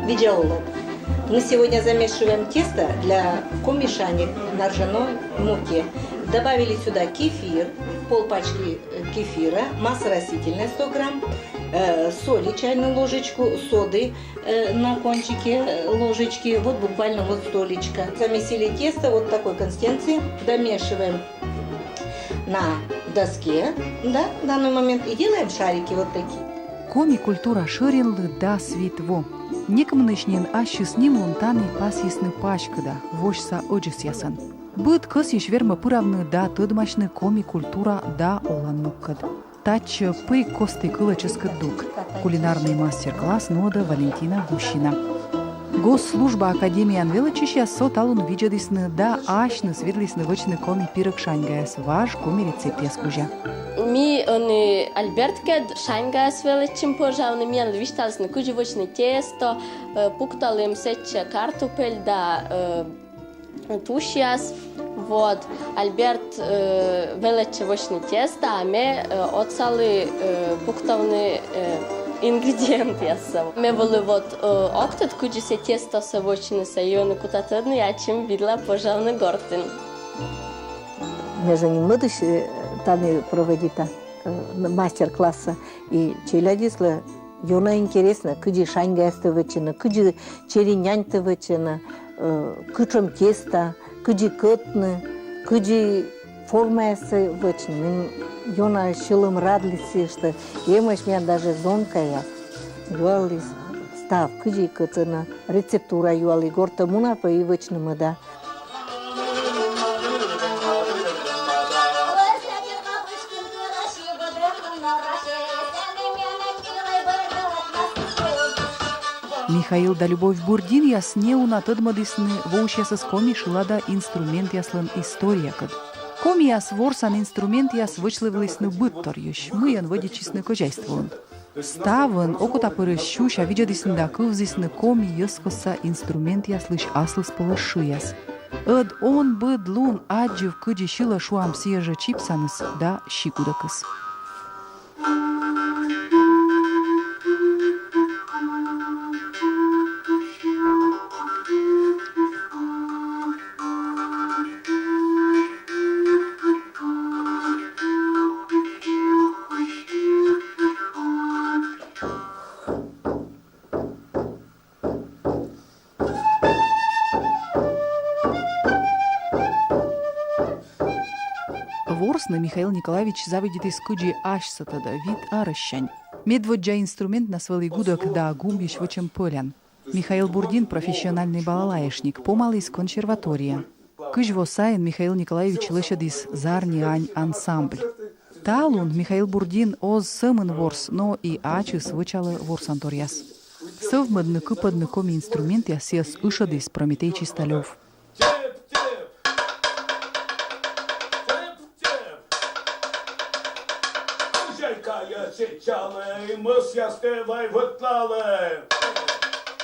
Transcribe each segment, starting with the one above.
виджаолог. Мы сегодня замешиваем тесто для коми-шани на ржаной муке. Добавили сюда кефир, полпачки кефира, масса растительная 100 грамм, соли чайную ложечку, соды на кончике ложечки, вот буквально вот столечко. Замесили тесто вот такой консистенции, домешиваем на доске, да, в данный момент, и делаем шарики вот такие. Коми-культура ширинлы да свитво. Некомнышнен ащи с ним лунтаны пасисны пачкада, вошса оджис ясан. Быт кыс ешверма пыравны да тыдмачны коми-культура да оланнуккад. Тач пый косты кылычыскад дук. Кулинарный мастер-класс нода Валентина Гущина. Госслужба Академиян величища соталун виджадисны да ашны светлисны вычны коми пирок шаньгаяс ваш коми рецепт яскужа. Ми Альберткед шаньгаяс величим пожавны миян вишталсны кужевочны тесто, пукталым сече картопель да тушьяс. Вот, Альберт величе вочны тесто, а ме отсалы пуктавны ингредиенты ясам. Ме были вот октет, куджи се тесто се вочны сайоны кутатырны, я чем видела пожавны гортын. Между ним таны проводита мастер-класса и челядисла ёна интересно, куджи шаньгаясты вычына, куджи череняньты вычына, кучом теста, куджи кытны, куджи формаясы вычны. Ёна шилым радлиси, что емаш меня даже зонка я. Юали став, куджи кытына, рецептура юали горта муна по и вычны да. Михаил да Любовь Бурдин ясне уна тыдмадысны воущеса с коми шилада инструмент яслын история кад. Коми яс ворсан инструмент яс вычлывлысны быттор ющ, мыян водичисны кожайствуын. Ставын окута пырыщуща виджадысны да кывзысны коми яскоса инструмент яслыш аслыс пылышы яс. Ыд он быд лун аджив кыджи шила шуам сиежа чипсаныс да щикудакыс. Ворсны Михаил Николаевич заведет из куджи ашсата да вид арыщань. Медводжа инструмент на свой гудок да гумбиш вычем полян. Михаил Бурдин профессиональный балалаешник, помалый из консерватория. Кыж восаин Михаил Николаевич лышад из зарни ань ансамбль. Талун Михаил Бурдин оз сымын ворс, но и ачыс вычалы ворсанторяс. Совмадны кыпадны коми инструмент ясес ышад из Прометей Чисталев.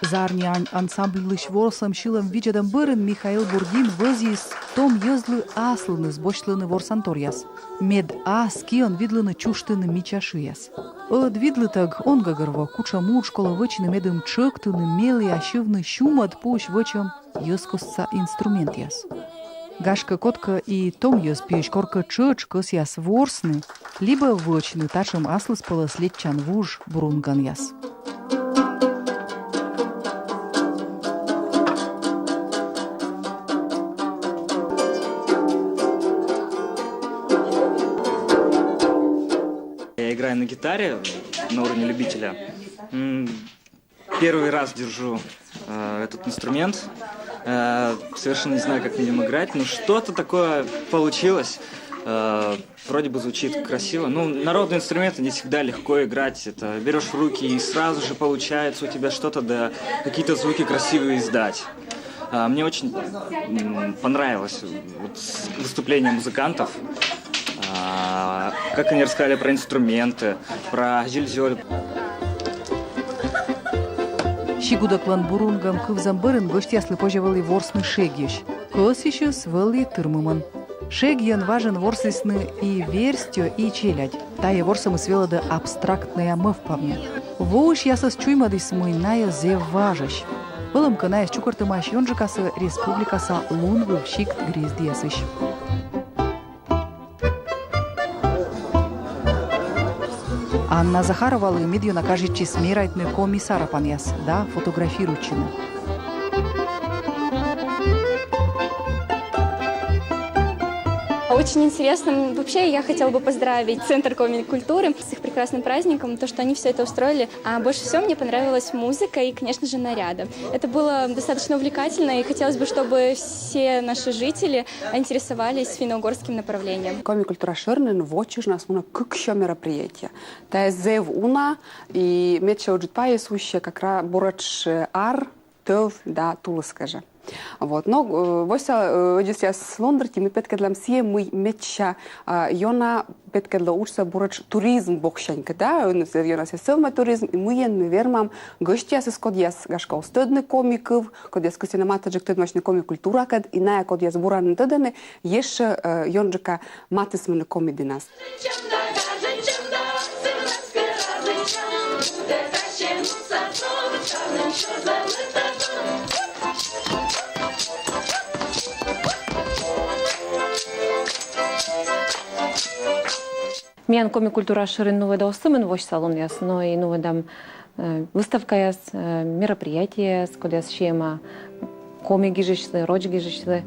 Зарнян ансамбль лыш ворсам шилом виджадам бырын Михаил Бурдин возис том езлы аслыны сбочлыны ворсанторяс. Мед ас кион видлыны чуштыны мичашияс. Од видлытаг он гагарва куча мур школа вычины медым чыктыны мели ашивны шумат пуш вычам езкосца инструмент яс. Гашка котка и том ез пиш корка чыч кос яс ворсны, либо вычны ташым аслыс пылыс летчан вуж бурунган яс. Я играю на гитаре на уровне любителя. Первый раз держу этот инструмент. Совершенно не знаю, как на нем играть, но что-то такое получилось. Вроде бы звучит красиво. Ну, народные инструменты не всегда легко играть. Это берешь в руки и сразу же получается у тебя что-то, да, какие-то звуки красивые издать. Мне очень понравилось выступление музыкантов. Как они рассказали про инструменты, про зильзёль. Щигудаклан бурунгам кывзам бырын гоштяслы пожевали ворсны шегиш. Косишес вали тырмыман. Шегьян важен ворсисны и верстё, и челядь. Тая ворсам свела да абстрактная мывпавня. Воуш ясас чуймадис мыйная зев важащ. Былым кына яс чукартымаш ёнжикасы республикаса лун вывщик гриздиясыш. Анна Захарова лымидью накажет смирайтны комиссара паньяс, да, фотографируючины. Очень интересно. Вообще, я хотела бы поздравить Центр коми-культуры с их прекрасным праздником, то, что они все это устроили. А больше всего мне понравилась музыка и, конечно же, наряды. Это было достаточно увлекательно, и хотелось бы, чтобы все наши жители интересовались финно-угорским направлением. Коми-культура Шернен вочиш нас на кукщо мероприятие. Та е зев уна и мече уджитпае суще как раз борач ар тов да тулыскаже. Вот, но вося одесяс с Лондерти мы петкедлам сие мы меча йона петкедла учса борач туризм бокшенька, да, йона се сълма туризм и мы ен вермам гостяс с кодяс гашкал стъдне комиков, кодяс косинамата джектед машне коми культура кад и ная кодяс буран тъдене еш йонджака матесме на коми динас. Миян коми-культура Шерен новый да осымен вош салон яс, но и новый дам выставка яс, мероприятие, куда яс шема коми гижишлы, роч гижишлы.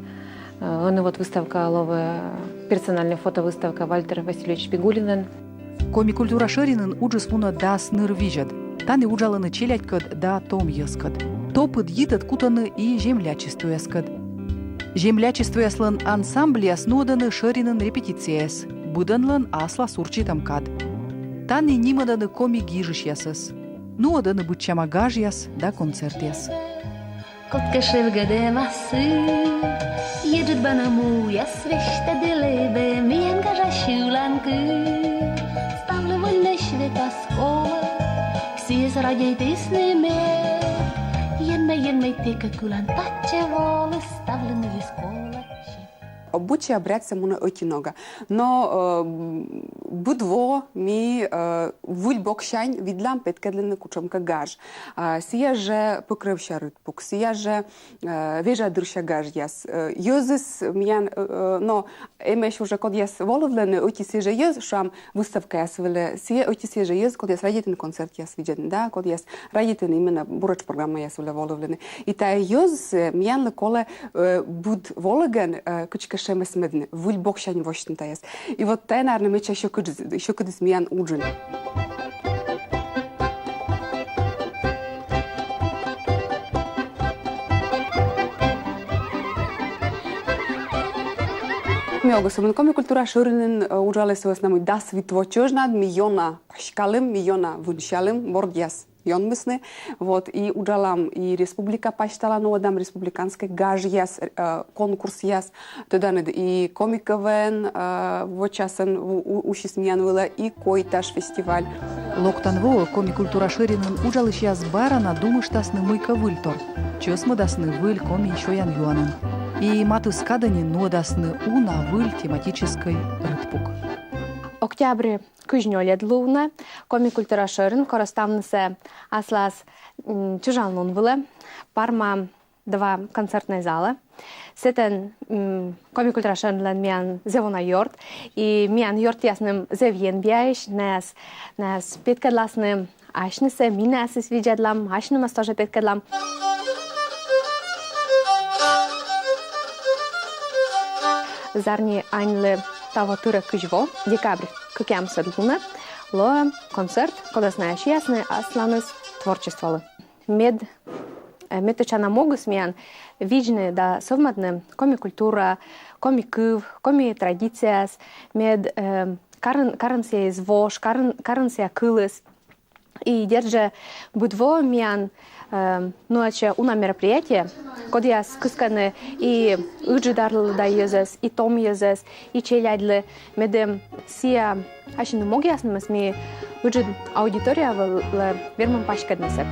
Он вот выставка ловы, персональная фотовыставка Вальтер Васильевич Пигулинен. Коми-культура Шеринен уджис муна да сныр вижат. Таны уджаланы челядькад да том яскад. Топыт йитат кутаны и землячество яскад. Землячество яслан ансамбль ясноданы Шеринен репетицияс. Буданлан асла сурчи тамкад. Таны нимаданы коми гижиш ясас. Ну аданы бычама гаж яс да концерт яс. Kotkeshelgede massú, jedet banamu, jas vechte delebe, milyen gazsásülánku. Stavle voľne sveta skole, ksi je zraděj tisny mě. Jen mej teka kulan tače vole, stavle mi skole. Обучи обряд се муна оти нога. Но будво ми вуль бокшань видлам петкедлен кучомка гаж. Сия же покрывша рытпук, сия же вежа дырша гаж яс. Йозис миян, но эмеш уже код яс воловлены оти сия же йоз, шам выставка яс веле, сия оти сия же йоз, код яс радитен концерт яс виден, да, код яс радитен именно бурач программа яс веле воловлены. И та йоз миян леколе буд вологен кучка шеме смедне, вуль бокшань вощен таяс. И вот тай, наверное, меча еще кудис миян уджин. Мега особено коми-культура Шеринен уджале се с нами да свитвочежнад миона пашкалем, миона вуншалем, бордяс. Йонмысны, вот, и уджалам и республика паштала, но дам республиканский гаж яс, конкурс яс, тогда и комиковен, вот часен ушис миян вила, и койташ фестиваль. Локтанво коми-культура Шеринен уджалыш яс барана думыштасны мыйка выльтор. Чёсмы дасны выль коми еще ян юанын. И матус кадани нодасны уна выль тематической рытпук. Октябрь күжнёлед луна, коми-культура Шерен, короставнысы аслас чужалнун вылы, парма два концертные залы. Сетен коми-культура Шерен миян зевона йорт, и миян йорт ясным зевьен бияеш, нас петкадласны ашнысы, мина асыс видядлам, ашнымас тоже петкадлам. Зарни айнлы того тура күжво, декабрь, кукям садлуна, ло концерт, когда знаешь ясны, асланыс творчестволы. Меточана могус миян виджны да совмадны коми-культура, коми-кыв, коми-традицияс, мед карынсия извош, карынсия кылыс. И держа будво миян ноче уна мероприятие, код я скысканы и уджидарлы да езес, и том езес, и челядлы, медем сия ашины моги яснымыз ми уджид аудитория в вермам пашкаднысы.